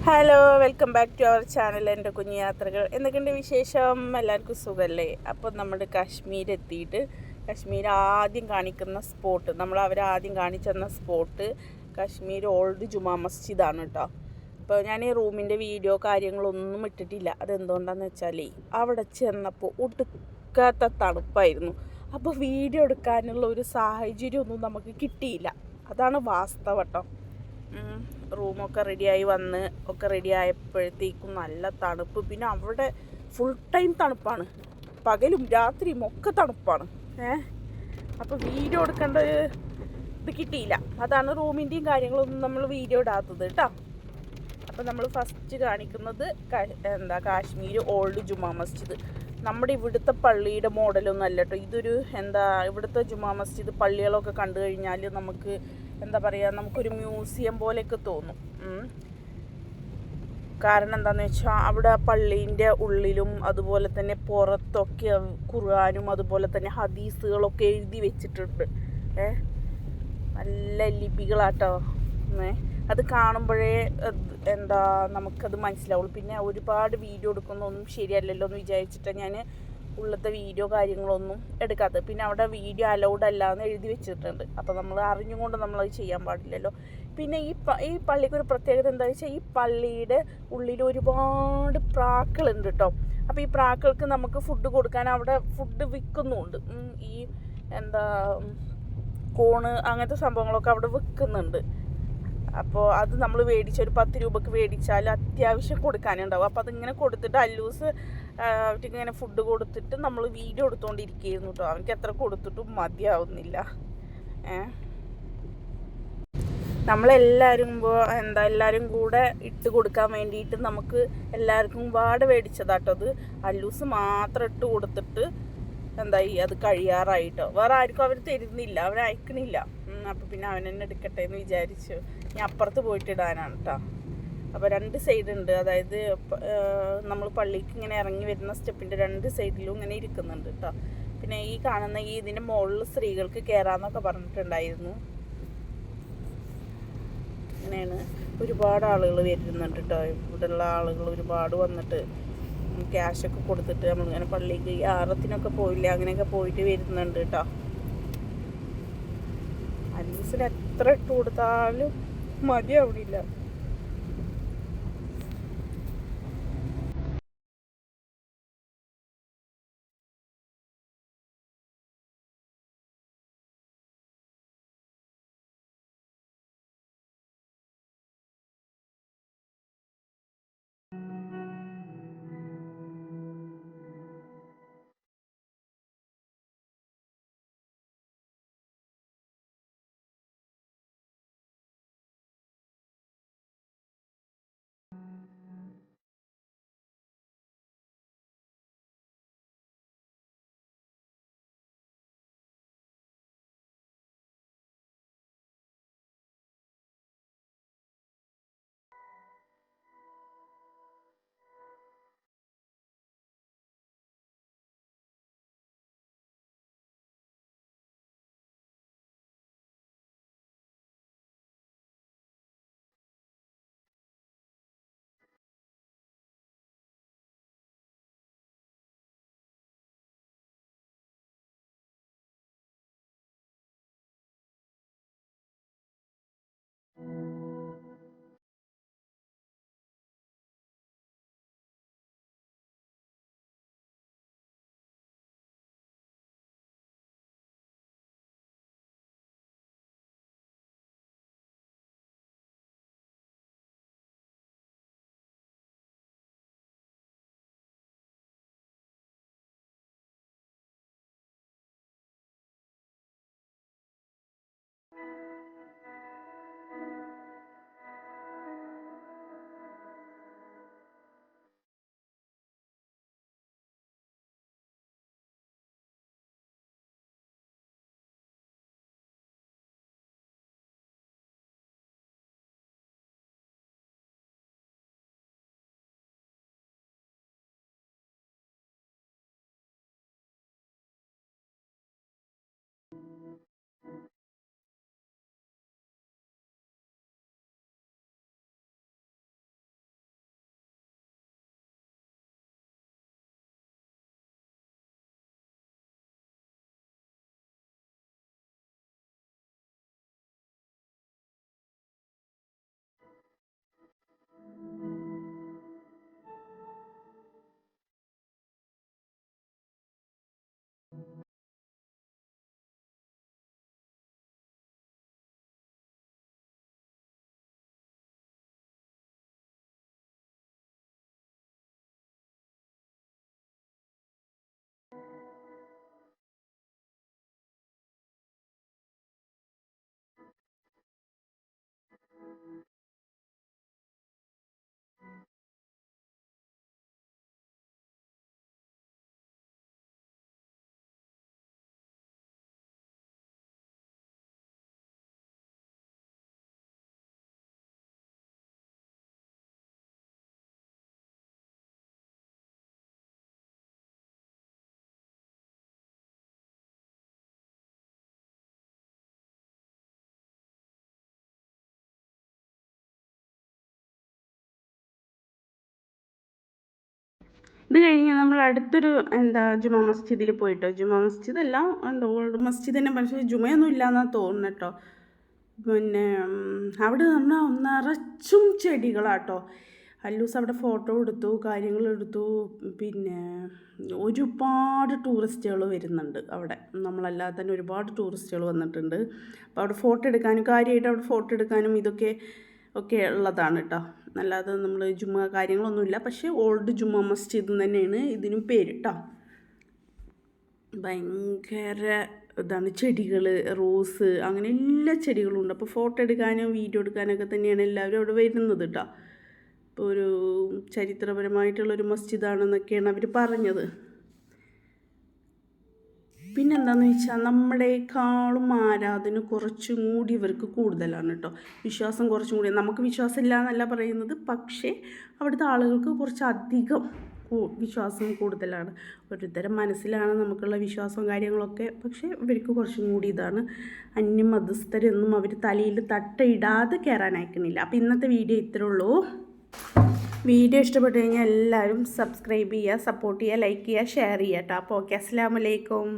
Hello, welcome back to our channel. എൻ്റെ കുഞ്ഞു യാത്രകൾ എന്തൊക്കെയുണ്ട് വിശേഷം? എല്ലാവർക്കും സുഖമല്ലേ? അപ്പോൾ നമ്മൾ കാശ്മീർ എത്തിയിട്ട് കാശ്മീർ ആദ്യം കാണിക്കുന്ന സ്പോട്ട്, നമ്മൾ അവരാദ്യം കാണിച്ചു തന്ന സ്പോട്ട് കാശ്മീർ ഓൾഡ് ജുമാ മസ്ജിദാണ് കേട്ടോ. അപ്പോൾ ഞാൻ ഈ റൂമിൻ്റെ വീഡിയോ കാര്യങ്ങളൊന്നും ഇട്ടിട്ടില്ല. അതെന്തുകൊണ്ടാണെന്ന് വെച്ചാൽ അവിടെ ചെന്നപ്പോൾ ഒടുക്കാത്ത തണുപ്പായിരുന്നു. അപ്പോൾ വീഡിയോ എടുക്കാനുള്ള ഒരു സാഹചര്യമൊന്നും നമുക്ക് കിട്ടിയില്ല. അതാണ് വാസ്തവം കേട്ടോ. റൂമൊക്കെ റെഡിയായി വന്ന് ഒക്കെ റെഡി ആയപ്പോഴത്തേക്കും നല്ല തണുപ്പ്. പിന്നെ അവിടെ ഫുൾ ടൈം തണുപ്പാണ്, പകലും രാത്രിയും ഒക്കെ തണുപ്പാണ്. അപ്പോൾ വീഡിയോ എടുക്കേണ്ട ഇത് കിട്ടിയില്ല. അതാണ് റൂമിൻ്റെയും കാര്യങ്ങളൊന്നും നമ്മൾ വീഡിയോ ഇടാത്തത് കേട്ടോ. അപ്പോൾ നമ്മൾ ഫസ്റ്റ് കാണിക്കുന്നത് കാശ്മീർ ഓൾഡ് ജുമാ മസ്ജിദ്. നമ്മുടെ ഇവിടുത്തെ പള്ളിയുടെ മോഡലൊന്നും അല്ല കേട്ടോ. ഇതൊരു ഇവിടുത്തെ ജുമാ മസ്ജിദ് പള്ളികളൊക്കെ കണ്ടു കഴിഞ്ഞാൽ നമുക്ക് നമുക്കൊരു മ്യൂസിയം പോലെയൊക്കെ തോന്നും. കാരണം എന്താണെന്ന് വെച്ചാൽ അവിടെ പള്ളീൻ്റെ ഉള്ളിലും അതുപോലെ തന്നെ പുറത്തൊക്കെ ഖുർആനും അതുപോലെ തന്നെ ഹദീസുകളൊക്കെ എഴുതി വെച്ചിട്ടുണ്ട്. നല്ല ലിപികളാട്ടോ. അത് കാണുമ്പോഴേ നമുക്കത് മനസ്സിലാവുള്ളൂ. പിന്നെ ഒരുപാട് വീഡിയോ എടുക്കുന്നൊന്നും ശരിയല്ലല്ലോ എന്ന് വിചാരിച്ചിട്ട് ഞാൻ ഉള്ളത്തെ വീഡിയോ കാര്യങ്ങളൊന്നും എടുക്കാത്തത്. പിന്നെ അവിടെ വീഡിയോ അലൗഡ് അല്ല എന്ന് എഴുതി വെച്ചിട്ടുണ്ട്. അപ്പോൾ നമ്മൾ അറിഞ്ഞുകൊണ്ട് നമ്മളത് ചെയ്യാൻ പാടില്ലല്ലോ. പിന്നെ ഈ പള്ളിക്കൊരു പ്രത്യേകത എന്താണെന്ന് വെച്ചാൽ ഈ പള്ളിയുടെ ഉള്ളിൽ ഒരുപാട് പ്രാക്കളുണ്ട് കേട്ടോ. അപ്പോൾ ഈ പ്രാക്കൾക്ക് നമുക്ക് ഫുഡ് കൊടുക്കാൻ അവിടെ ഫുഡ് വിൽക്കുന്നുണ്ട്. ഈ കോണ് അങ്ങനത്തെ സംഭവങ്ങളൊക്കെ അവിടെ വിൽക്കുന്നുണ്ട്. അപ്പോൾ അത് നമ്മൾ ഒരു 10 രൂപക്ക് മേടിച്ചാൽ അത്യാവശ്യം കൊടുക്കാനുണ്ടാവും. അപ്പോൾ അതിങ്ങനെ കൊടുത്തിട്ട് അല്ലൂസ് അവരിങ്ങനെ ഫുഡ് കൊടുത്തിട്ട് നമ്മൾ വീഡിയോ എടുത്തുകൊണ്ടിരിക്കുകയായിരുന്നു കേട്ടോ. അവർക്ക് എത്ര കൊടുത്തിട്ടും മതിയാവുന്നില്ല. നമ്മളെല്ലാവരും എല്ലാവരും കൂടെ ഇട്ട് കൊടുക്കാൻ വേണ്ടിയിട്ട് നമുക്ക് എല്ലാവർക്കും പാട് മേടിച്ചതാട്ടോ. അത് അല്ലൂസ് മാത്രം ഇട്ട് കൊടുത്തിട്ട് അത് കഴിയാറായിട്ടോ. വേറെ ആർക്കും അവർ തരുന്നില്ല, അവർ അയക്കണില്ല. അപ്പോൾ പിന്നെ അവൻ തന്നെ എടുക്കട്ടെ എന്ന് വിചാരിച്ചു. ഞാൻ അപ്പുറത്ത് പോയിട്ട് ഇടാനാണ് കേട്ടോ. അപ്പോൾ 2 സൈഡുണ്ട്. അതായത് നമ്മൾ പള്ളിക്ക് ഇങ്ങനെ ഇറങ്ങി വരുന്ന സ്റ്റെപ്പിൻ്റെ 2 സൈഡിലും ഇങ്ങനെ ഇരിക്കുന്നുണ്ട് കേട്ടോ. പിന്നെ ഈ കാണുന്ന ഇതിൻ്റെ മുകളിൽ സ്ത്രീകൾക്ക് കയറാമെന്നൊക്കെ പറഞ്ഞിട്ടുണ്ടായിരുന്നു. അങ്ങനെയാണ്. ഒരുപാട് ആളുകൾ വരുന്നുണ്ട് കേട്ടോ. ഇവിടെയുള്ള ആളുകൾ ഒരുപാട് വന്നിട്ട് ക്യാഷൊക്കെ കൊടുത്തിട്ട് നമ്മളിങ്ങനെ പള്ളിക്ക് യാറത്തിനൊക്കെ പോയില്ല, അങ്ങനെയൊക്കെ പോയിട്ട് വരുന്നുണ്ട് കേട്ടോ. അല്ലൂസിന് എത്ര ഇട്ട് കൊടുത്താലും മതിയാവണില്ല. ഇത് കഴിഞ്ഞ് നമ്മൾ അടുത്തൊരു ജുമാ മസ്ജിദിൽ പോയിട്ടോ. ജുമാ മസ്ജിദല്ല, ഓൾഡ് മസ്ജിദ് തന്നെ, പക്ഷേ ജുമയൊന്നും ഇല്ലയെന്നാണ് തോന്നുന്നു കേട്ടോ. പിന്നെ അവിടെ പറഞ്ഞാൽ നിറച്ചും ചെടികളാട്ടോ. അല്ലൂസ് അവിടെ ഫോട്ടോ എടുത്തു, കാര്യങ്ങളെടുത്തു. പിന്നെ ഒരുപാട് ടൂറിസ്റ്റുകൾ വരുന്നുണ്ട് അവിടെ. നമ്മളല്ലാതെ തന്നെ ഒരുപാട് ടൂറിസ്റ്റുകൾ വന്നിട്ടുണ്ട്. അപ്പോൾ അവിടെ ഫോട്ടോ എടുക്കാനും കാര്യമായിട്ട് അവിടെ ഫോട്ടോ എടുക്കാനും ഒക്കെ ഉള്ളതാണ് കേട്ടോ. അല്ലാതെ നമ്മൾ ജുമാ കാര്യങ്ങളൊന്നുമില്ല. പക്ഷേ ഓൾഡ് ജുമാ മസ്ജിദ് തന്നെയാണ് ഇതിനും പേര് കേട്ടോ. ഭയങ്കര ഇതാണ്, ചെടികൾ, റോസ്, അങ്ങനെ എല്ലാ ചെടികളും ഉണ്ട്. അപ്പോൾ ഫോട്ടോ എടുക്കാനും വീഡിയോ എടുക്കാനൊക്കെ തന്നെയാണ് എല്ലാവരും അവിടെ വരുന്നത് കേട്ടോ. ഇപ്പോൾ ഒരു ചരിത്രപരമായിട്ടുള്ളൊരു മസ്ജിദാണെന്നൊക്കെയാണ് അവർ പറഞ്ഞത്. പിന്നെന്താണെന്ന് വെച്ചാൽ നമ്മളെക്കാളും ആരാധന കുറച്ചും കൂടി ഇവർക്ക് കൂടുതലാണ് കേട്ടോ. വിശ്വാസം കുറച്ചും കൂടി, നമുക്ക് വിശ്വാസമില്ല എന്നല്ല പറയുന്നത്, പക്ഷേ അവിടുത്തെ ആളുകൾക്ക് കുറച്ചധികം വിശ്വാസം കൂടുതലാണ്. ഓരോരുത്തരും മനസ്സിലാണ് നമുക്കുള്ള വിശ്വാസവും കാര്യങ്ങളൊക്കെ, പക്ഷേ ഇവർക്ക് കുറച്ചും കൂടി ഇതാണ്. അന്യമതസ്ഥരൊന്നും അവർ തലയിൽ തട്ടയിടാതെ കയറാൻ അയക്കണില്ല. അപ്പോൾ ഇന്നത്തെ വീഡിയോ ഇത്രേ ഉള്ളൂ. വീഡിയോ ഇഷ്ടപ്പെട്ടു കഴിഞ്ഞാൽ എല്ലാവരും സബ്സ്ക്രൈബ് ചെയ്യുക, സപ്പോർട്ട് ചെയ്യുക, ലൈക്ക് ചെയ്യുക, ഷെയർ ചെയ്യുക കേട്ടോ. അപ്പോൾ ഓക്കെ, അസ്സലാമു അലൈക്കും.